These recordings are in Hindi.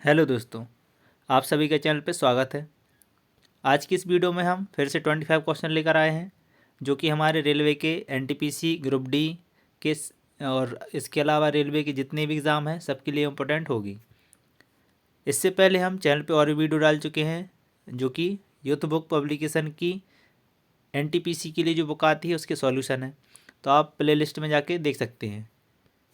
हेलो दोस्तों, आप सभी के चैनल पे स्वागत है। आज की इस वीडियो में हम फिर से 25 क्वेश्चन लेकर आए हैं, जो कि हमारे रेलवे के एनटीपीसी ग्रुप डी के और इसके अलावा रेलवे के जितने भी एग्ज़ाम हैं सबके लिए इम्पोर्टेंट होगी। इससे पहले हम चैनल पे और भी वीडियो डाल चुके हैं, जो कि यूथ बुक पब्लिकेशन की एनटीपीसी के लिए जो बुक आती है उसके सॉल्यूशन है, तो आप प्ले लिस्ट में जाके देख सकते हैं।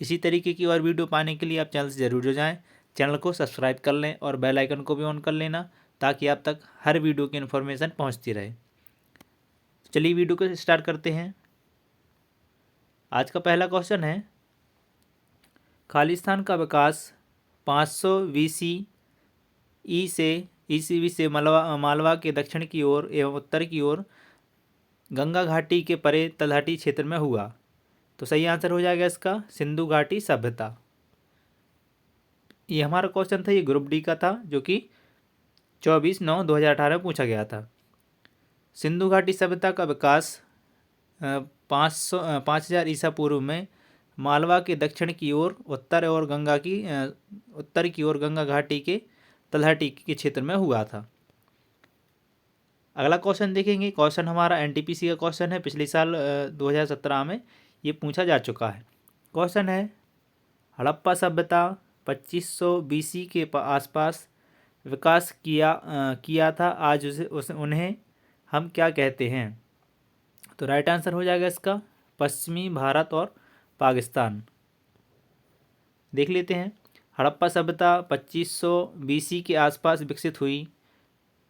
इसी तरीके की और वीडियो पाने के लिए आप चैनल से ज़रूर जुड़ जाएं। चैनल को सब्सक्राइब कर लें और बेल आइकन को भी ऑन कर लेना, ताकि आप तक हर वीडियो की इन्फॉर्मेशन पहुंचती रहे। चलिए वीडियो को स्टार्ट करते हैं। आज का पहला क्वेश्चन है, खालिस्तान का विकास 500 वीसी ई से ईसीवी से मालवा के दक्षिण की ओर एवं उत्तर की ओर गंगा घाटी के परे तलहटी क्षेत्र में हुआ। तो सही आंसर हो जाएगा इसका सिंधु घाटी सभ्यता। ये हमारा क्वेश्चन था, ये ग्रुप डी का था, जो कि 24/9/2018 में पूछा गया था। सिंधु घाटी सभ्यता का विकास 5000 ईसा पूर्व में मालवा के दक्षिण की ओर उत्तर की ओर गंगा घाटी के तलहटी के क्षेत्र में हुआ था। अगला क्वेश्चन देखेंगे। क्वेश्चन हमारा एनटीपीसी का क्वेश्चन है, पिछले साल 2017 में ये पूछा जा चुका है। क्वेश्चन है, हड़प्पा सभ्यता 2500 बीसी के आसपास विकास किया था, आज उन्हें हम क्या कहते हैं? तो राइट आंसर हो जाएगा इसका पश्चिमी भारत और पाकिस्तान। देख लेते हैं। हड़प्पा सभ्यता 2500 बीसी के आसपास विकसित हुई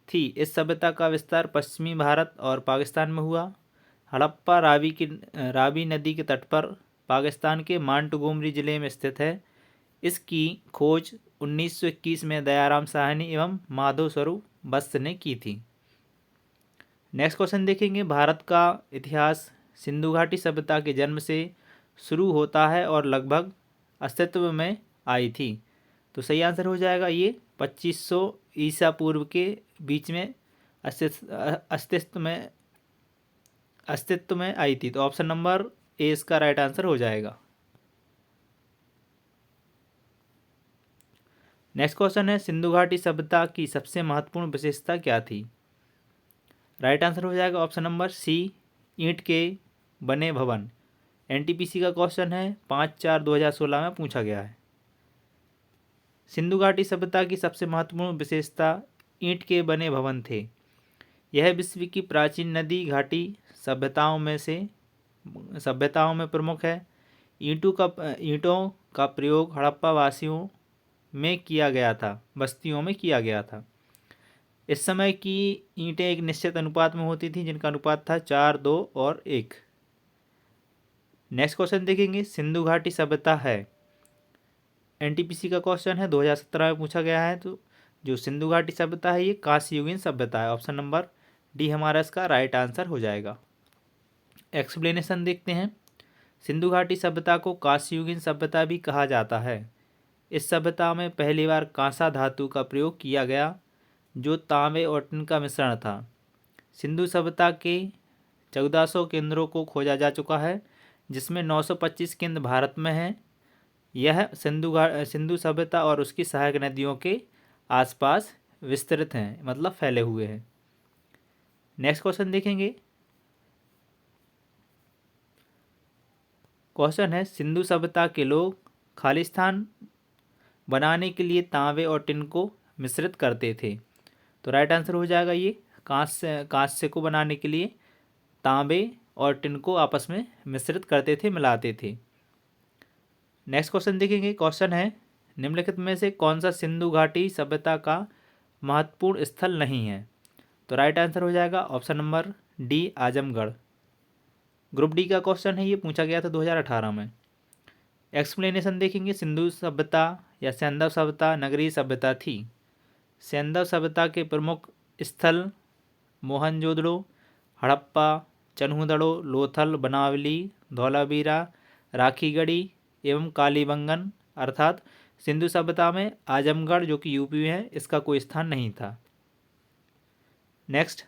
थी। इस सभ्यता का विस्तार पश्चिमी भारत और पाकिस्तान में हुआ। हड़प्पा रावी नदी के तट पर पाकिस्तान के मांटगोमरी ज़िले में स्थित है। इसकी खोज 1921 में दयाराम साहनी एवं माधव स्वरूप वत्स ने की थी। नेक्स्ट क्वेश्चन देखेंगे। भारत का इतिहास सिंधु घाटी सभ्यता के जन्म से शुरू होता है और लगभग अस्तित्व में आई थी। तो सही आंसर हो जाएगा ये 2500 ईसा पूर्व के बीच में अस्तित्व में आई थी। तो ऑप्शन नंबर ए इसका राइट आंसर हो जाएगा। नेक्स्ट क्वेश्चन है, सिंधु घाटी सभ्यता की सबसे महत्वपूर्ण विशेषता क्या थी? राइट आंसर हो जाएगा ऑप्शन नंबर सी, ईंट के बने भवन। एनटीपीसी का क्वेश्चन है, 5/4/2016 में पूछा गया है। सिंधु घाटी सभ्यता की सबसे महत्वपूर्ण विशेषता ईंट के बने भवन थे। यह विश्व की प्राचीन नदी घाटी सभ्यताओं में प्रमुख है। ईंटों का प्रयोग हड़प्पा वासियों में किया गया था, बस्तियों में किया गया था। इस समय की ईंटें एक निश्चित अनुपात में होती थी, जिनका अनुपात था 4, 2 और 1। नेक्स्ट क्वेश्चन देखेंगे। सिंधु घाटी सभ्यता है, एनटीपीसी का क्वेश्चन है, 2017 में पूछा गया है। तो जो सिंधु घाटी सभ्यता है ये कांस्ययुगीन सभ्यता है। ऑप्शन नंबर डी हमारा इसका राइट आंसर हो जाएगा। एक्सप्लेनेशन देखते हैं। सिंधु घाटी सभ्यता को कांस्ययुगीन सभ्यता भी कहा जाता है। इस सभ्यता में पहली बार कांसा धातु का प्रयोग किया गया, जो तांबे और टिन का मिश्रण था। सिंधु सभ्यता के 1400 केंद्रों को खोजा जा चुका है, जिसमें 925 केंद्र भारत में हैं। यह सिंधु सभ्यता और उसकी सहायक नदियों के आसपास विस्तृत हैं, मतलब फैले हुए हैं। नेक्स्ट क्वेश्चन देखेंगे। क्वेश्चन है, सिंधु सभ्यता के लोग खालिस्तान बनाने के लिए तांबे और टिन को मिश्रित करते थे। तो राइट आंसर हो जाएगा ये कांस्य को बनाने के लिए तांबे और टिन को आपस में मिश्रित करते थे, मिलाते थे। नेक्स्ट क्वेश्चन देखेंगे। क्वेश्चन है, निम्नलिखित में से कौन सा सिंधु घाटी सभ्यता का महत्वपूर्ण स्थल नहीं है? तो राइट आंसर हो जाएगा option number D, Azamgarh. Group D का क्वेश्चन है, ये पूछा गया था 2018 में। एक्सप्लेनेशन देखेंगे। सिंधु सभ्यता या सैंधव सभ्यता नगरीय सभ्यता थी। सैंधव सभ्यता के प्रमुख स्थल मोहनजोदड़ो, हड़प्पा, चन्हूदड़ो, लोथल, बनावली, धौलावीरा, राखीगढ़ी एवं कालीबंगन, अर्थात सिंधु सभ्यता में आजमगढ़, जो कि यूपी में है, इसका कोई स्थान नहीं था। नेक्स्ट,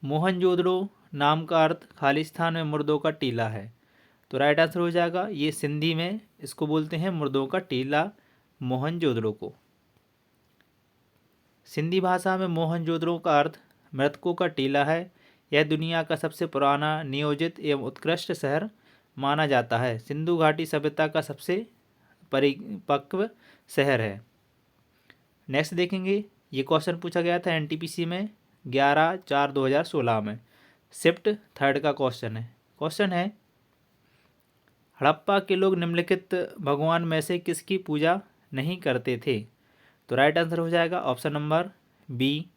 मोहनजोदड़ो नाम का अर्थ खालिस्तान में मुर्दों का टीला है। तो राइट आंसर हो जाएगा ये सिंधी में इसको बोलते हैं मुर्दों का टीला, मोहनजोदड़ो को। सिंधी भाषा में मोहनजोदड़ो का अर्थ मृतकों का टीला है। यह दुनिया का सबसे पुराना, नियोजित एवं उत्कृष्ट शहर माना जाता है। सिंधु घाटी सभ्यता का सबसे परिपक्व शहर है। नेक्स्ट देखेंगे, ये क्वेश्चन पूछा गया था एनटीपीसी में 11/4/2016 में। शिफ्ट थर्ड का क्वेश्चन है। क्वेश्चन है, हड़प्पा के लोग निम्नलिखित भगवान में से किसकी पूजा नहीं करते थे? तो राइट आंसर हो जाएगा ऑप्शन नंबर बी।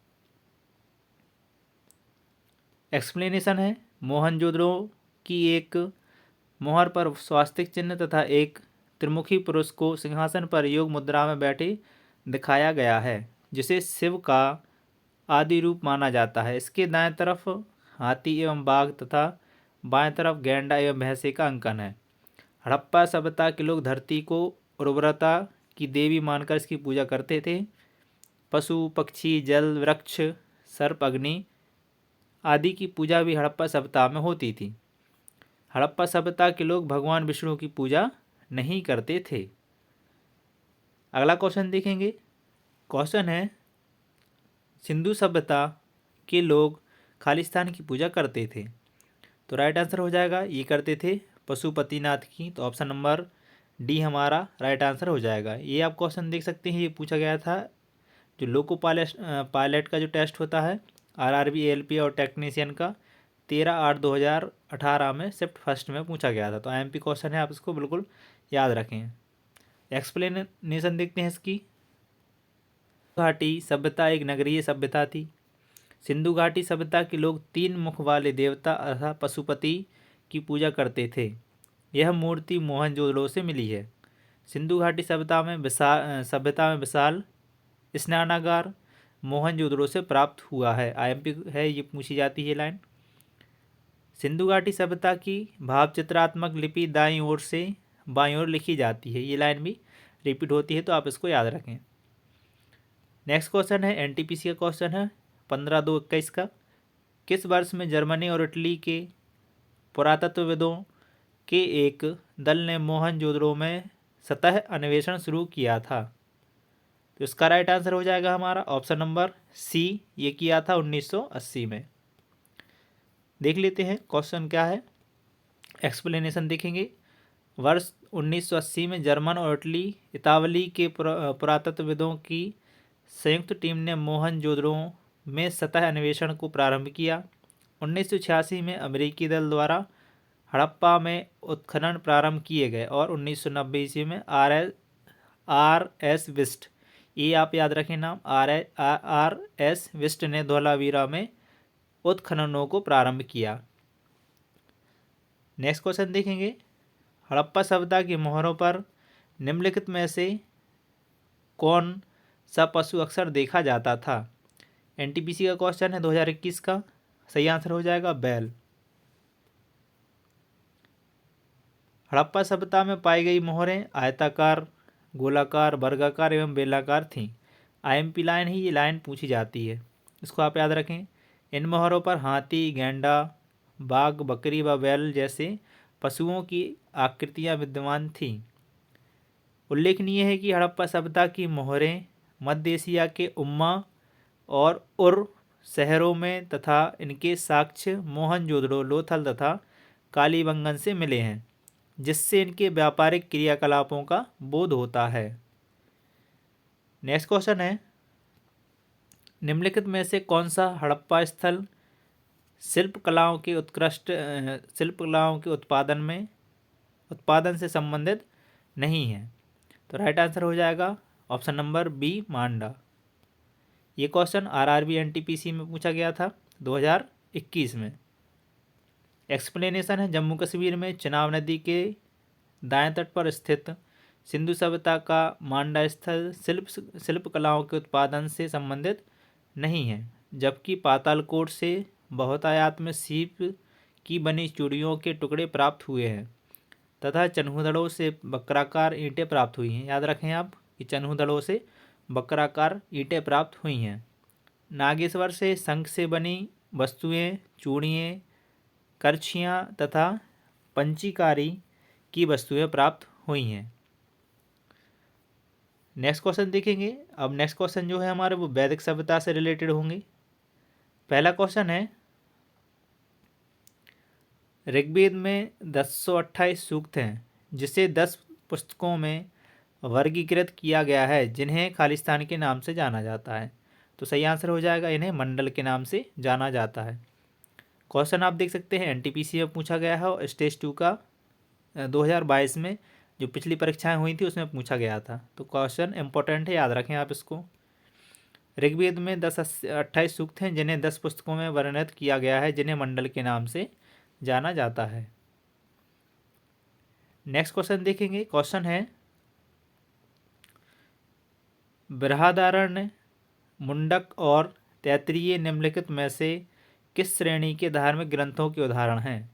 एक्सप्लेनेशन है, मोहनजोदड़ो की एक मोहर पर स्वास्तिक चिन्ह तथा एक त्रिमुखी पुरुष को सिंहासन पर योग मुद्रा में बैठे दिखाया गया है, जिसे शिव का आदि रूप माना जाता है। इसके दाएं तरफ हाथी एवं बाघ तथा बाएं तरफ गैंडा एवं भैंसे का अंकन है। हड़प्पा सभ्यता के लोग धरती को उर्वरता की देवी मानकर इसकी पूजा करते थे। पशु, पक्षी, जल, वृक्ष, सर्प, अग्नि आदि की पूजा भी हड़प्पा सभ्यता में होती थी। हड़प्पा सभ्यता के लोग भगवान विष्णु की पूजा नहीं करते थे। अगला क्वेश्चन देखेंगे। क्वेश्चन है, सिंधु सभ्यता के लोग खालिस्तान की पूजा करते थे। तो राइट आंसर हो जाएगा, ये करते थे पशुपतिनाथ की। तो ऑप्शन नंबर डी हमारा राइट आंसर हो जाएगा। ये आप क्वेश्चन देख सकते हैं, ये पूछा गया था जो लोको पायलट का जो टेस्ट होता है आरआरबी, एएलपी और टेक्नीशियन का 13/8/2018 में शिफ्ट फर्स्ट में पूछा गया था। तो आईएमपी क्वेश्चन है, आप इसको बिल्कुल याद रखें। एक्सप्लेनेशन देखते हैं इसकी। घाटी सभ्यता एक नगरीय सभ्यता थी। सिंधु घाटी सभ्यता के लोग 3 मुख वाले देवता अर्थात पशुपति की पूजा करते थे। यह मूर्ति मोहनजोदड़ो से मिली है। सिंधु घाटी सभ्यता में विशाल स्नानागार मोहनजोदड़ो से प्राप्त हुआ है। आईएमपी है, ये पूछी जाती है लाइन। सिंधु घाटी सभ्यता की भाव चित्रात्मक लिपि दाईं ओर से बाईं ओर लिखी जाती है। ये लाइन भी रिपीट होती है, तो आप इसको याद रखें। नेक्स्ट क्वेश्चन है एनटीपीसी का क्वेश्चन है 15/2/21 का। किस वर्ष में जर्मनी और इटली के पुरातत्वविदों के एक दल ने मोहनजोदड़ो में सतह अन्वेषण शुरू किया था? तो इसका राइट आंसर हो जाएगा हमारा ऑप्शन नंबर सी। ये किया था 1980 में। देख लेते हैं क्वेश्चन क्या है, एक्सप्लेनेशन देखेंगे। वर्ष 1980 में जर्मन और इतावली के पुरातत्वविदों की संयुक्त टीम ने मोहनजोदड़ो में सतह अन्वेषण को प्रारंभ किया। 1986 में अमेरिकी दल द्वारा हड़प्पा में उत्खनन प्रारंभ किए गए और 1990 ईस्वी में आर एस विस्ट, ये आप याद रखें नाम, आर एस विस्ट ने धोलावीरा में उत्खननों को प्रारंभ किया। नेक्स्ट क्वेश्चन देखेंगे। हड़प्पा सभ्यता की मोहरों पर निम्नलिखित में से कौन सा पशु अक्सर देखा जाता था? एनटीपीसी का क्वेश्चन है 2021 का। सही आंसर हो जाएगा बैल। हड़प्पा सभ्यता में पाई गई मोहरें आयताकार, गोलाकार, वर्गाकार एवं बेलाकार थीं। आईएमपी लाइन ही ये लाइन पूछी जाती है, इसको आप याद रखें। इन मोहरों पर हाथी, गेंडा, बाघ, बकरी व बैल जैसे पशुओं की आकृतियां विद्यमान थीं। उल्लेखनीय है कि हड़प्पा सभ्यता की मोहरें मध्य एशिया के उम्मा और उर शहरों में तथा इनके साक्ष्य मोहनजोदड़ो, लोथल तथा कालीबंगन से मिले हैं, जिससे इनके व्यापारिक क्रियाकलापों का बोध होता है। नेक्स्ट क्वेश्चन है, निम्नलिखित में से कौन सा हड़प्पा स्थल शिल्पकलाओं के उत्पादन से संबंधित नहीं है? तो राइट आंसर हो जाएगा ऑप्शन नंबर बी, मांडा। ये क्वेश्चन आरआरबी एनटीपीसी में पूछा गया था 2021 में। एक्सप्लेनेशन है, जम्मू कश्मीर में चिनाब नदी के दाएं तट पर स्थित सिंधु सभ्यता का मांडा स्थल शिल्पकलाओं के उत्पादन से संबंधित नहीं है, जबकि पातालकोट से बहुतायत में सीप की बनी चूड़ियों के टुकड़े प्राप्त हुए हैं तथा चन्हूदड़ों से वक्राकार ईंटें प्राप्त हुई हैं। याद रखें आप कि चन्हूदड़ों से वक्राकार ईंटें प्राप्त हुई हैं। नागेश्वर से शंख से बनी वस्तुएं, चूड़ियाँ, करछियाँ तथा पंचीकारी की वस्तुएं प्राप्त हुई हैं। नेक्स्ट क्वेश्चन देखेंगे। अब नेक्स्ट क्वेश्चन जो है हमारे वो वैदिक सभ्यता से रिलेटेड होंगे। पहला क्वेश्चन है, ऋग्वेद में 1028 सूक्त हैं, जिसे 10 पुस्तकों में वर्गीकृत किया गया है, जिन्हें खालिस्तान के नाम से जाना जाता है। तो सही आंसर हो जाएगा, इन्हें मंडल के नाम से जाना जाता है। क्वेश्चन आप देख सकते हैं एनटीपीसी में पूछा गया है और स्टेज 2 का 2022 में जो पिछली परीक्षाएं हुई थी उसमें पूछा गया था। तो क्वेश्चन इंपॉर्टेंट है, याद रखें आप इसको। ऋग्वेद में 1028 सूक्त हैं, जिन्हें 10 पुस्तकों में वर्णित किया गया है, जिन्हें मंडल के नाम से जाना जाता है। नेक्स्ट क्वेश्चन देखेंगे। क्वेश्चन है, बृहदारण्य, मुंडक और तैत्तिरीय निम्नलिखित में से किस श्रेणी के धार्मिक ग्रंथों के उदाहरण हैं?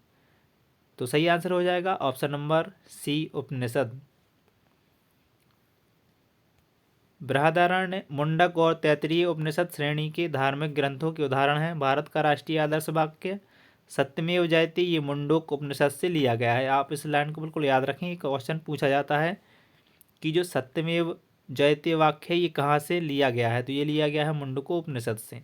तो सही आंसर हो जाएगा ऑप्शन नंबर सी, उपनिषद। बृहदारण्य, मुंडक और तैत्तिरीय उपनिषद श्रेणी के धार्मिक ग्रंथों के उदाहरण हैं। भारत का राष्ट्रीय आदर्श वाक्य सत्यमेव जयते ये मुंडक उपनिषद से लिया गया है। आप इस लाइन को बिल्कुल याद रखें, क्वेश्चन पूछा जाता है कि जो सत्यमेव जयते वाक्य है ये कहाँ से लिया गया है? तो ये लिया गया है मुंडको उपनिषद से।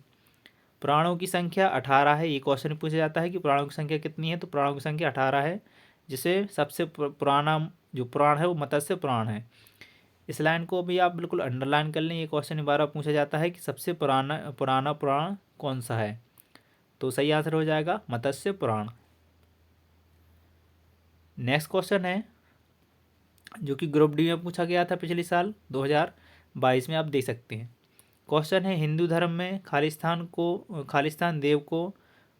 पुराणों की संख्या 18 है। ये क्वेश्चन पूछा जाता है कि पुराणों की संख्या कितनी है? तो पुराणों की संख्या 18 है, जिसे सबसे पुराना जो पुराण है वो मत्स्य पुराण है। इस लाइन को भी आप बिल्कुल अंडरलाइन कर लें। ये क्वेश्चन बार बार पूछा जाता है कि सबसे पुराना पुराण कौन सा है? तो सही आंसर हो जाएगा मत्स्य पुराण। नेक्स्ट क्वेश्चन है जो कि ग्रुप डी में पूछा गया था पिछले साल 2022 में, आप देख सकते हैं। क्वेश्चन है, हिंदू धर्म में खालिस्तान देव को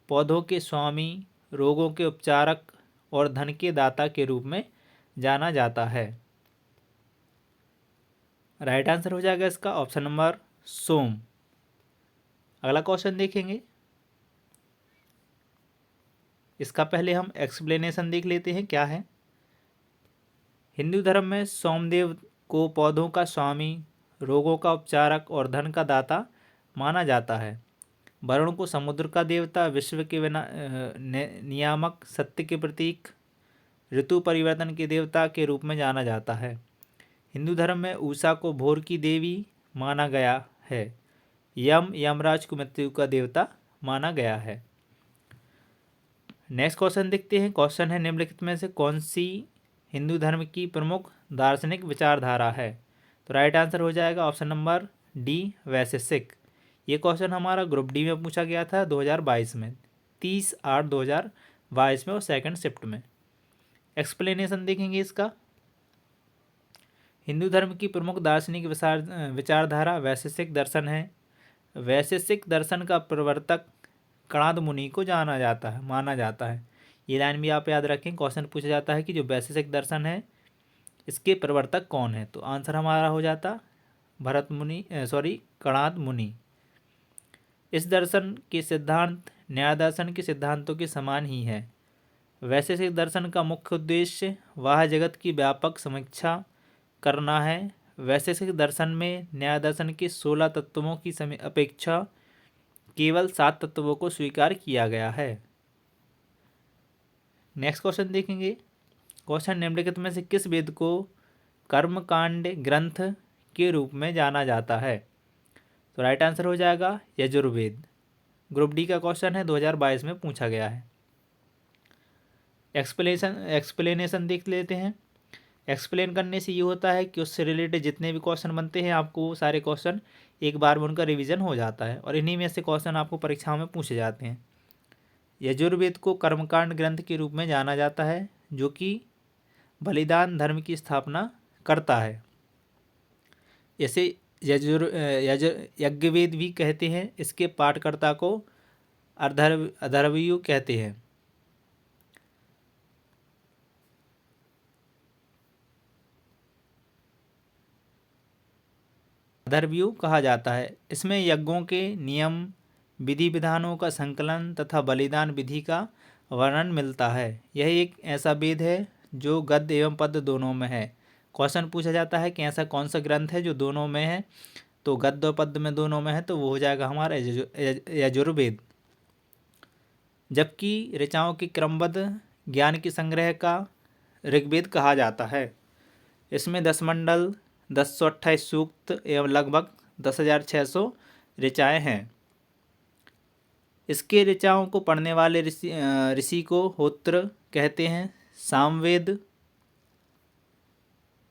पौधों के स्वामी, रोगों के उपचारक और धन के दाता के रूप में जाना जाता है। राइट आंसर हो जाएगा इसका ऑप्शन नंबर सोम। अगला क्वेश्चन देखेंगे। इसका पहले हम एक्सप्लेनेशन देख लेते हैं क्या है। हिंदू धर्म में सोमदेव को पौधों का स्वामी, रोगों का उपचारक और धन का दाता माना जाता है। वरुण को समुद्र का देवता, विश्व के नियामक, सत्य के प्रतीक, ऋतु परिवर्तन के देवता के रूप में जाना जाता है। हिंदू धर्म में उषा को भोर की देवी माना गया है। यमराज को मृत्यु का देवता माना गया है। नेक्स्ट क्वेश्चन देखते हैं। क्वेश्चन है, निम्नलिखित में से कौन सी हिंदू धर्म की प्रमुख दार्शनिक विचारधारा है? तो राइट आंसर हो जाएगा ऑप्शन नंबर डी, वैशेषिक। ये क्वेश्चन हमारा ग्रुप डी में पूछा गया था 2022 में, 30/8/2022 में और सेकंड शिफ्ट में। एक्सप्लेनेशन देखेंगे इसका। हिंदू धर्म की प्रमुख दार्शनिक विचारधारा वैशेषिक दर्शन है। वैशेषिक दर्शन का प्रवर्तक कणाद मुनि को माना जाता है। ये लाइन भी आप याद रखें। क्वेश्चन पूछा जाता है कि जो वैशेषिक दर्शन है इसके प्रवर्तक कौन है? तो आंसर हमारा हो जाता कणाद मुनि। इस दर्शन के सिद्धांत न्याय दर्शन के सिद्धांतों के समान ही है। वैशेषिक दर्शन का मुख्य उद्देश्य वाह जगत की व्यापक समीक्षा करना है। वैशेषिक दर्शन में न्याय दर्शन के 16 तत्वों की अपेक्षा केवल 7 तत्वों को स्वीकार किया गया है। नेक्स्ट क्वेश्चन देखेंगे। क्वेश्चन, निम्नलिखित में से किस वेद को कर्मकांड ग्रंथ के रूप में जाना जाता है? तो राइट आंसर हो जाएगा यजुर्वेद। ग्रुप डी का क्वेश्चन है, 2022 में पूछा गया है। एक्सप्लेनेशन देख लेते हैं। एक्सप्लेन करने से ये होता है कि उससे रिलेटेड जितने भी क्वेश्चन बनते हैं आपको वो सारे क्वेश्चन एक बार में उनका रिवीजन हो जाता है और इन्हीं में से क्वेश्चन आपको परीक्षाओं में पूछे जाते हैं। यजुर्वेद को कर्मकांड ग्रंथ के रूप में जाना जाता है, जो कि बलिदान धर्म की स्थापना करता है। इसे यज्ञवेद भी कहते हैं। इसके पाठकर्ता को अथर्वयु कहते हैं। अथर्वयु कहा जाता है। इसमें यज्ञों के नियम, विधि विधानों का संकलन तथा बलिदान विधि का वर्णन मिलता है। यह एक ऐसा वेद है जो गद्य एवं पद्य दोनों में है। क्वेश्चन पूछा जाता है कि ऐसा कौन सा ग्रंथ है जो दोनों में है? तो गद्य और पद्य में दोनों में है, तो वो हो जाएगा हमारा यजुर्वेद। जबकि ऋचाओं के क्रमबद्ध ज्ञान के संग्रह का ऋग्वेद कहा जाता है। इसमें 10 मंडल, 1028 सूक्त एवं लगभग 10,600 ऋचाएँ हैं। इसके ऋचाओं को पढ़ने वाले ऋषि को होत्र कहते हैं। सामवेद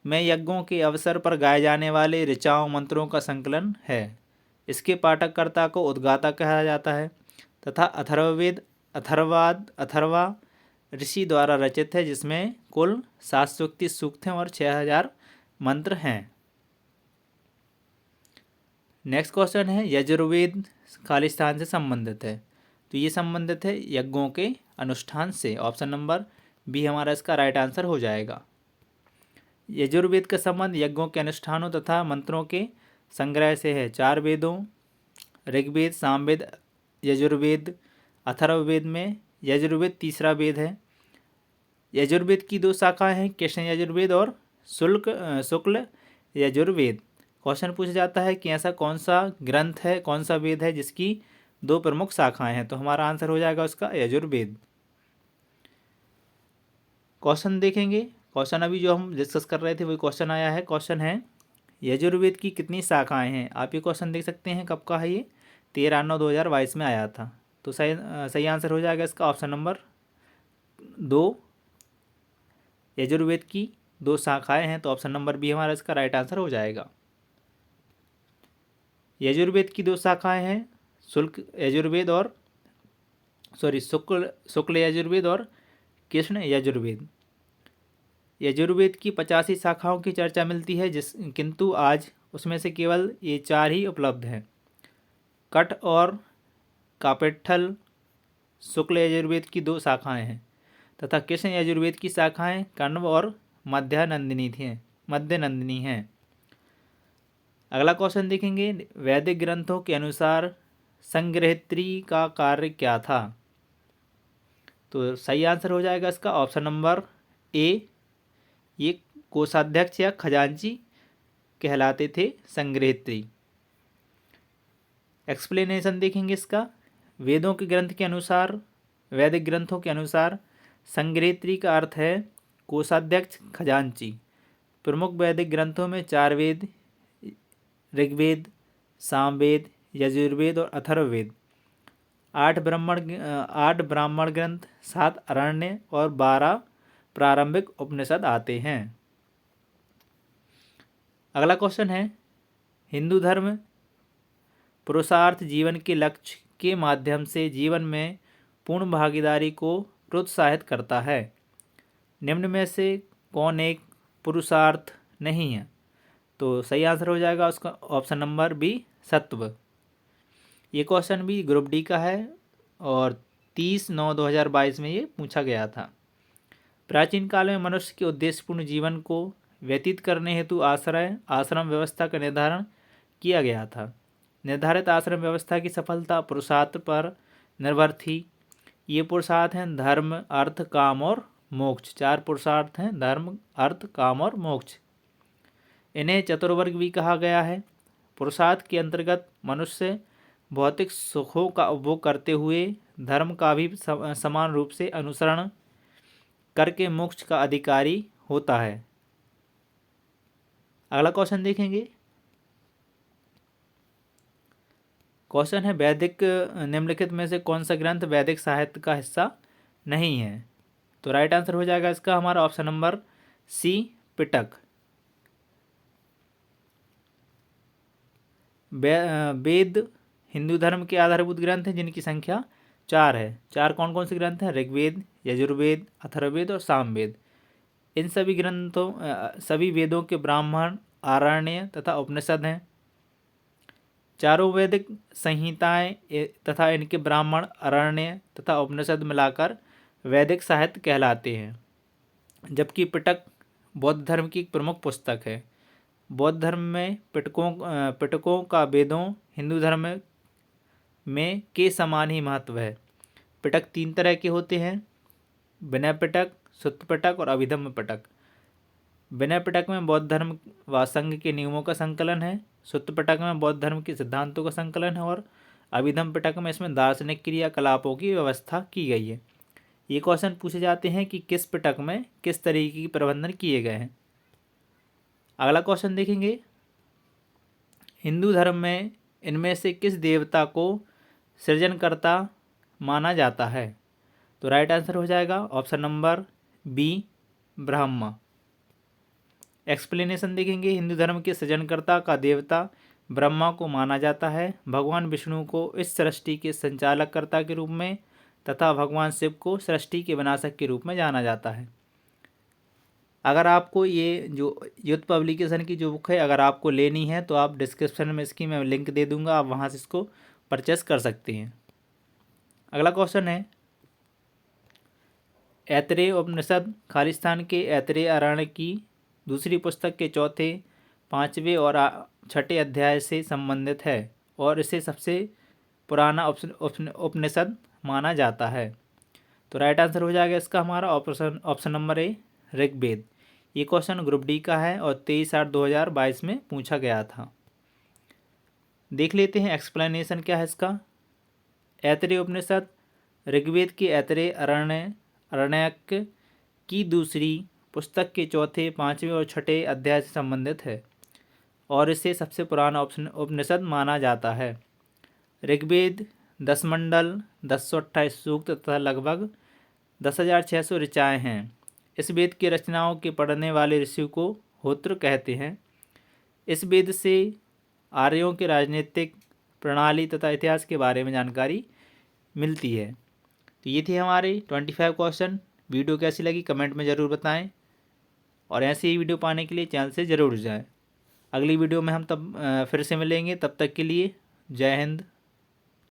में यज्ञों के अवसर पर गाए जाने वाले ऋचाओं मंत्रों का संकलन है। इसके पाठककर्ता को उद्गाता कहा जाता है तथा अथर्ववेद अथर्वा ऋषि द्वारा रचित है, जिसमें कुल 731 सूक्त हैं और 6000 मंत्र हैं। नेक्स्ट क्वेश्चन है यजुर्वेद खाली स्थान से संबंधित है, तो ये संबंधित है यज्ञों के अनुष्ठान से। ऑप्शन नंबर बी हमारा इसका राइट आंसर हो जाएगा। यजुर्वेद का संबंध यज्ञों के अनुष्ठानों तथा मंत्रों के संग्रह से है। 4 वेदों ऋग्वेद, सामवेद, यजुर्वेद, अथर्ववेद में यजुर्वेद तीसरा वेद है। यजुर्वेद की 2 शाखाएं हैं, कृष्ण यजुर्वेद और शुक्ल यजुर्वेद। क्वेश्चन पूछा जाता है कि ऐसा कौन सा ग्रंथ है, कौन सा वेद है जिसकी 2 प्रमुख शाखाएं हैं, तो हमारा आंसर हो जाएगा उसका यजुर्वेद। क्वेश्चन देखेंगे। क्वेश्चन अभी जो हम डिस्कस कर रहे थे वही क्वेश्चन आया है। क्वेश्चन है यजुर्वेद की कितनी शाखाएं हैं। आप ये क्वेश्चन देख सकते हैं कब का है, ये 13/9/2022 में आया था। तो सही आंसर हो जाएगा इसका ऑप्शन नंबर 2। यजुर्वेद की 2 शाखाएं हैं, तो ऑप्शन नंबर बी हमारा इसका राइट आंसर हो जाएगा। यजुर्वेद की 2 शाखाएं हैं, शुक्ल यजुर्वेद और कृष्ण यजुर्वेद। यजुर्वेद की 85 शाखाओं की चर्चा मिलती है, किंतु आज उसमें से केवल ये 4 ही उपलब्ध हैं। कठ और कापेट्ठल शुक्ल यजुर्वेद की 2 शाखाएं हैं तथा कृष्ण यजुर्वेद की शाखाएं कण्व और मध्य नंदिनी हैं। अगला क्वेश्चन देखेंगे। वैदिक ग्रंथों के अनुसार संग्रहित्री का कार्य क्या था। तो सही आंसर हो जाएगा इसका ऑप्शन नंबर ए। ये कोषाध्यक्ष या खजांची कहलाते थे संग्रहित्री। एक्सप्लेनेशन देखेंगे इसका। वैदिक ग्रंथों के अनुसार संग्रहित्री का अर्थ है कोषाध्यक्ष, खजांची। प्रमुख वैदिक ग्रंथों में 4 वेद ऋग्वेद, सामवेद, यजुर्वेद और अथर्ववेद, 8 ब्राह्मण ग्रंथ, 7 अरण्य और 12 प्रारंभिक उपनिषद आते हैं। अगला क्वेश्चन है हिंदू धर्म पुरुषार्थ जीवन के लक्ष्य के माध्यम से जीवन में पूर्ण भागीदारी को प्रोत्साहित करता है। निम्न में से कौन एक पुरुषार्थ नहीं है। तो सही आंसर हो जाएगा उसका ऑप्शन नंबर बी, सत्व। ये क्वेश्चन भी ग्रुप डी का है और 30/9/2022 में ये पूछा गया था। प्राचीन काल में मनुष्य के उद्देश्यपूर्ण जीवन को व्यतीत करने हेतु आश्रम व्यवस्था का निर्धारण किया गया था। निर्धारित आश्रम व्यवस्था की सफलता पुरुषार्थ पर निर्भर थी। ये पुरुषार्थ हैं धर्म, अर्थ, काम और मोक्ष। 4 पुरुषार्थ हैं, धर्म, अर्थ, काम और मोक्ष। इन्हें चतुर्वर्ग भी कहा गया है। पुरुषार्थ के अंतर्गत मनुष्य भौतिक सुखों का उपभोग करते हुए धर्म का भी समान रूप से अनुसरण करके मोक्ष का अधिकारी होता है। अगला क्वेश्चन देखेंगे। क्वेश्चन है वैदिक निम्नलिखित में से कौन सा ग्रंथ वैदिक साहित्य का हिस्सा नहीं है। तो राइट आंसर हो जाएगा इसका हमारा ऑप्शन नंबर सी, पिटक। वेद हिंदू धर्म के आधारभूत ग्रंथ हैं जिनकी संख्या 4 है। 4 कौन कौन से ग्रंथ हैं? ऋग्वेद, यजुर्वेद, अथर्ववेद और सामवेद। इन सभी वेदों के ब्राह्मण, आरण्य तथा उपनिषद हैं। चारों वैदिक संहिताएं तथा इनके ब्राह्मण, अरण्य तथा उपनिषद मिलाकर वैदिक साहित्य कहलाते हैं। जबकि पिटक बौद्ध धर्म की एक प्रमुख पुस्तक है। बौद्ध धर्म में पिटकों का वेदों हिंदू धर्म में के समान ही महत्व है। पिटक 3 तरह के होते हैं, विनय पिटक, सुत्त पिटक और अभिधम्म पिटक। विनय पिटक में बौद्ध धर्म व संघ के नियमों का संकलन है। सुत्त पिटक में बौद्ध धर्म के सिद्धांतों का संकलन है और अभिधम्म पिटक में इसमें दार्शनिक क्रियाकलापों की व्यवस्था की गई है। ये क्वेश्चन पूछे जाते हैं कि किस पिटक में किस तरीके के प्रबंधन किए गए हैं। अगला क्वेश्चन देखेंगे, हिंदू धर्म में इनमें से किस देवता को सृजनकर्ता माना जाता है? तो राइट आंसर हो जाएगा option number B, Brahma. Explanation देखेंगे, हिंदू धर्म के सृजनकर्ता का देवता ब्रह्मा को माना जाता है। भगवान विष्णु को इस सृष्टि के संचालककर्ता के रूप में तथा भगवान शिव को सृष्टि के विनाशक के रूप में जाना जाता है। अगर आपको ये जो यूथ पब्लिकेशन की जो बुक है अगर आपको लेनी है तो आप डिस्क्रिप्शन में इसकी मैं लिंक दे दूंगा, आप वहाँ से इसको परचेस कर सकते हैं। अगला क्वेश्चन है, ऐतरेय उपनिषद खालिस्तान के ऐतरेय अरण्य की दूसरी पुस्तक के चौथे, पाँचवें और छठे अध्याय से संबंधित है और इसे सबसे पुराना उपनिषद माना जाता है। तो राइट आंसर हो जाएगा इसका हमारा ऑप्शन नंबर ए, ऋग्वेद। ये क्वेश्चन ग्रुप डी का है और 23/8/2022 में पूछा गया था। देख लेते हैं एक्सप्लेनेशन क्या है इसका। ऐतरेय उपनिषद ऋग्वेद के ऐतरेय अरण्यक की दूसरी पुस्तक के चौथे, पाँचवें और छठे अध्याय से संबंधित है और इसे सबसे पुराना उपनिषद माना जाता है। ऋग्वेद 10 मंडल, 1028 सूक्त तथा लगभग 10,600 ऋचाएँ हैं। इस वेद की रचनाओं के पढ़ने वाले ऋषि को होत्र कहते हैं। इस वेद से आर्यों के राजनीतिक प्रणाली तथा इतिहास के बारे में जानकारी मिलती है। तो ये थे हमारे 25 क्वेश्चन। वीडियो कैसी लगी कमेंट में ज़रूर बताएं और ऐसे ही वीडियो पाने के लिए चैनल से ज़रूर जाएं। अगली वीडियो में हम फिर से मिलेंगे, तब तक के लिए जय हिंद,